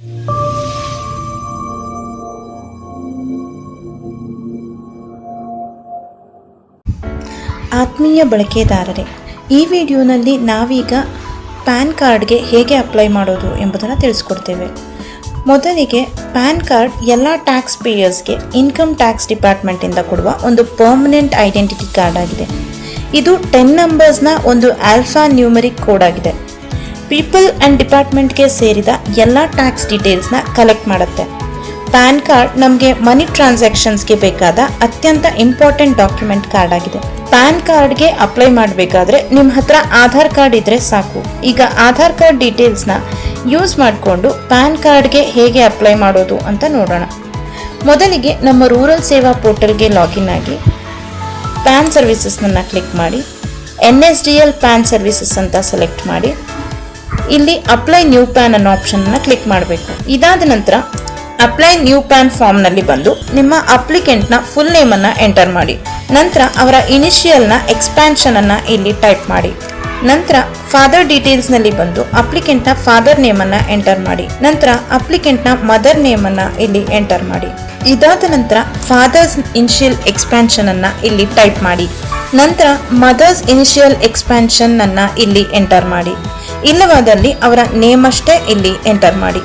ಆತ್ಮೀಯ ಬಳಕೆದಾರರೇ, ಈ ವಿಡಿಯೋನಲ್ಲಿ ನಾವೀಗ ಪ್ಯಾನ್ ಕಾರ್ಡ್ಗೆ ಹೇಗೆ ಅಪ್ಲೈ ಮಾಡೋದು ಎಂಬುದನ್ನು ತಿಳಿಸ್ಕೊಡ್ತೇವೆ. ಮೊದಲಿಗೆ ಪ್ಯಾನ್ ಕಾರ್ಡ್ ಎಲ್ಲ ಟ್ಯಾಕ್ಸ್ ಪೇಯರ್ಸ್ಗೆ ಇನ್ಕಮ್ ಟ್ಯಾಕ್ಸ್ ಡಿಪಾರ್ಟ್ಮೆಂಟಿಂದ ಕೊಡುವ ಒಂದು ಪರ್ಮನೆಂಟ್ ಐಡೆಂಟಿಟಿ ಕಾರ್ಡ್ ಆಗಿದೆ. ಇದು 10 ನಂಬರ್ಸ್ನ ಒಂದು ಆಲ್ಫಾ ನ್ಯೂಮರಿಕ್ ಕೋಡ್ ಆಗಿದೆ. ಪೀಪಲ್ ಆ್ಯಂಡ್ ಡಿಪಾರ್ಟ್ಮೆಂಟ್ಗೆ ಸೇರಿದ ಎಲ್ಲ ಟ್ಯಾಕ್ಸ್ ಡೀಟೇಲ್ಸ್ನ ಕಲೆಕ್ಟ್ ಮಾಡುತ್ತೆ. ಪ್ಯಾನ್ ಕಾರ್ಡ್ ನಮಗೆ ಮನಿ ಟ್ರಾನ್ಸಾಕ್ಷನ್ಸ್ಗೆ ಬೇಕಾದ ಅತ್ಯಂತ ಇಂಪಾರ್ಟೆಂಟ್ ಡಾಕ್ಯುಮೆಂಟ್ ಕಾರ್ಡ್ ಆಗಿದೆ. ಪ್ಯಾನ್ ಕಾರ್ಡ್ಗೆ ಅಪ್ಲೈ ಮಾಡಬೇಕಾದ್ರೆ ನಿಮ್ಮ ಹತ್ರ ಆಧಾರ್ ಕಾರ್ಡ್ ಇದ್ರೆ ಸಾಕು. ಈಗ ಆಧಾರ್ ಕಾರ್ಡ್ ಡೀಟೇಲ್ಸ್ನ ಯೂಸ್ ಮಾಡಿಕೊಂಡು ಪ್ಯಾನ್ ಕಾರ್ಡ್ಗೆ ಹೇಗೆ ಅಪ್ಲೈ ಮಾಡೋದು ಅಂತ ನೋಡೋಣ. ಮೊದಲಿಗೆ ನಮ್ಮ ರೂರಲ್ ಸೇವಾ ಪೋರ್ಟಲ್ಗೆ ಲಾಗಿನ್ ಆಗಿ ಪ್ಯಾನ್ ಸರ್ವಿಸಸ್ನ ಕ್ಲಿಕ್ ಮಾಡಿ NSDL ಪ್ಯಾನ್ ಸರ್ವಿಸಸ್ ಅಂತ ಸೆಲೆಕ್ಟ್ ಮಾಡಿ ಇಲ್ಲಿ ಅಪ್ಲೈ ನ್ಯೂ ಪ್ಯಾನ್ ಅನ್ನೋ ಆಪ್ಷನ್ನ ಕ್ಲಿಕ್ ಮಾಡಬೇಕು. ಇದಾದ ನಂತರ ಅಪ್ಲೈ ನ್ಯೂ ಪ್ಯಾನ್ ಫಾರ್ಮ್ನಲ್ಲಿ ಬಂದು ನಿಮ್ಮ ಅಪ್ಲಿಕೆಂಟ್ನ ಫುಲ್ ನೇಮನ್ನು ಎಂಟರ್ ಮಾಡಿ. ನಂತರ ಅವರ ಇನಿಷಿಯಲ್ನ ಎಕ್ಸ್ಪ್ಯಾನ್ಷನ್ ಅನ್ನು ಇಲ್ಲಿ ಟೈಪ್ ಮಾಡಿ. ನಂತರ ಫಾದರ್ ಡೀಟೇಲ್ಸ್ನಲ್ಲಿ ಬಂದು ಅಪ್ಲಿಕೆಂಟ್ನ ಫಾದರ್ ನೇಮನ್ನು ಎಂಟರ್ ಮಾಡಿ. ನಂತರ ಅಪ್ಲಿಕೆಂಟ್ನ ಮದರ್ ನೇಮನ್ನು ಇಲ್ಲಿ ಎಂಟರ್ ಮಾಡಿ. ಇದಾದ ನಂತರ ಫಾದರ್ಸ್ ಇನಿಷಿಯಲ್ ಎಕ್ಸ್ಪ್ಯಾನ್ಷನ್ ಅನ್ನು ಇಲ್ಲಿ ಟೈಪ್ ಮಾಡಿ. ನಂತರ ಮದರ್ಸ್ ಇನಿಷಿಯಲ್ ಎಕ್ಸ್ಪ್ಯಾನ್ಷನ್ ಅನ್ನು ಇಲ್ಲಿ ಎಂಟರ್ ಮಾಡಿ. ಇಲ್ಲವಾದಲ್ಲಿ ಅವರ ನೇಮ್ ಅಷ್ಟೇ ಇಲ್ಲಿ ಎಂಟರ್ ಮಾಡಿ.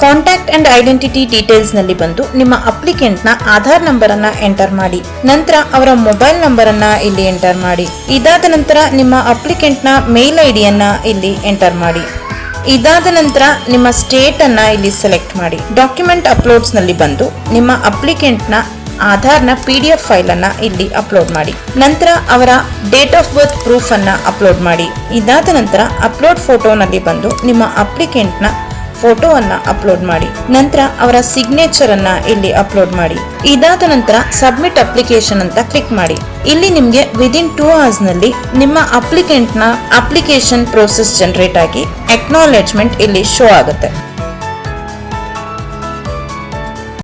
ಕಾಂಟ್ಯಾಕ್ಟ್ ಅಂಡ್ ಐಡೆಂಟಿಟಿ ಡೀಟೇಲ್ಸ್ ನಲ್ಲಿ ಬಂದು ನಿಮ್ಮ ಅಪ್ಲಿಕೆಂಟ್ ನ ಆಧಾರ್ ನಂಬರ್ ಅನ್ನ ಎಂಟರ್ ಮಾಡಿ. ನಂತರ ಅವರ ಮೊಬೈಲ್ ನಂಬರ್ ಅನ್ನ ಇಲ್ಲಿ ಎಂಟರ್ ಮಾಡಿ. ಇದಾದ ನಂತರ ನಿಮ್ಮ ಅಪ್ಲಿಕೆಂಟ್ ನ ಮೇಲ್ ಐಡಿಯನ್ನ ಇಲ್ಲಿ ಎಂಟರ್ ಮಾಡಿ. ಇದಾದ ನಂತರ ನಿಮ್ಮ ಸ್ಟೇಟ್ ಅನ್ನ ಇಲ್ಲಿ ಸೆಲೆಕ್ಟ್ ಮಾಡಿ. ಡಾಕ್ಯುಮೆಂಟ್ ಅಪ್ಲೋಡ್ಸ್ ನಲ್ಲಿ ಬಂದು ನಿಮ್ಮ ಅಪ್ಲಿಕೆಂಟ್ ನ ಆಧಾರ್ನ PDF ಫೈಲ್ ಅನ್ನ ಇಲ್ಲಿ ಅಪ್ಲೋಡ್ ಮಾಡಿ. ನಂತರ ಅವರ ಡೇಟ್ ಆಫ್ ಬರ್ತ್ ಪ್ರೂಫ್ ಅನ್ನ ಅಪ್ಲೋಡ್ ಮಾಡಿ. ಇದಾದ ನಂತರ ಅಪ್ಲೋಡ್ ಫೋಟೋನಲ್ಲಿ ಬಂದು ನಿಮ್ಮ ಅಪ್ಲಿಕೆಂಟ್ ನ ಫೋಟೋ ಅನ್ನ ಅಪ್ಲೋಡ್ ಮಾಡಿ. ನಂತರ ಅವರ ಸಿಗ್ನೇಚರ್ ಅನ್ನ ಇಲ್ಲಿ ಅಪ್ಲೋಡ್ ಮಾಡಿ. ಇದಾದ ನಂತರ ಸಬ್ಮಿಟ್ ಅಪ್ಲಿಕೇಶನ್ ಅಂತ ಕ್ಲಿಕ್ ಮಾಡಿ. ಇಲ್ಲಿ ನಿಮಗೆ ವಿದಿನ್ 2 hours ನಲ್ಲಿ ನಿಮ್ಮ ಅಪ್ಲಿಕೆಂಟ್ ನ ಅಪ್ಲಿಕೇಶನ್ ಪ್ರೋಸೆಸ್ ಜನರೇಟ್ ಆಗಿ ಅಕ್ನಾಲೆಜ್ಮೆಂಟ್ ಇಲ್ಲಿ ಶೋ ಆಗುತ್ತೆ.